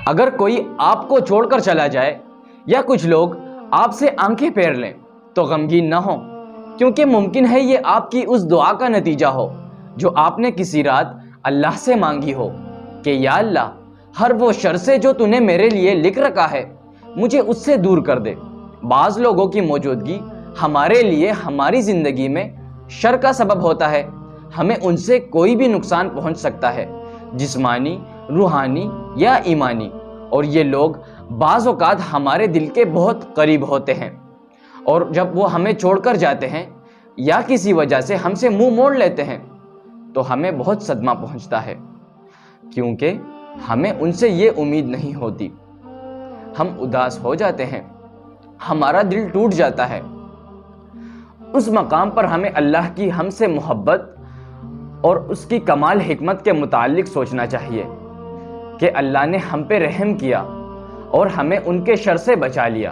اگر کوئی آپ کو چھوڑ کر چلا جائے یا کچھ لوگ آپ سے آنکھیں پھیر لیں تو غمگین نہ ہو، کیونکہ ممکن ہے یہ آپ کی اس دعا کا نتیجہ ہو جو آپ نے کسی رات اللہ سے مانگی ہو کہ یا اللہ، ہر وہ شر سے جو تو نے میرے لیے لکھ رکھا ہے مجھے اس سے دور کر دے۔ بعض لوگوں کی موجودگی ہمارے لیے ہماری زندگی میں شر کا سبب ہوتا ہے، ہمیں ان سے کوئی بھی نقصان پہنچ سکتا ہے، جسمانی، روحانی یا ایمانی، اور یہ لوگ بعض اوقات ہمارے دل کے بہت قریب ہوتے ہیں، اور جب وہ ہمیں چھوڑ کر جاتے ہیں یا کسی وجہ سے ہم سے منہ موڑ لیتے ہیں تو ہمیں بہت صدمہ پہنچتا ہے، کیونکہ ہمیں ان سے یہ امید نہیں ہوتی۔ ہم اداس ہو جاتے ہیں، ہمارا دل ٹوٹ جاتا ہے۔ اس مقام پر ہمیں اللہ کی ہم سے محبت اور اس کی کمال حکمت کے متعلق سوچنا چاہیے کہ اللہ نے ہم پہ رحم کیا اور ہمیں ان کے شر سے بچا لیا۔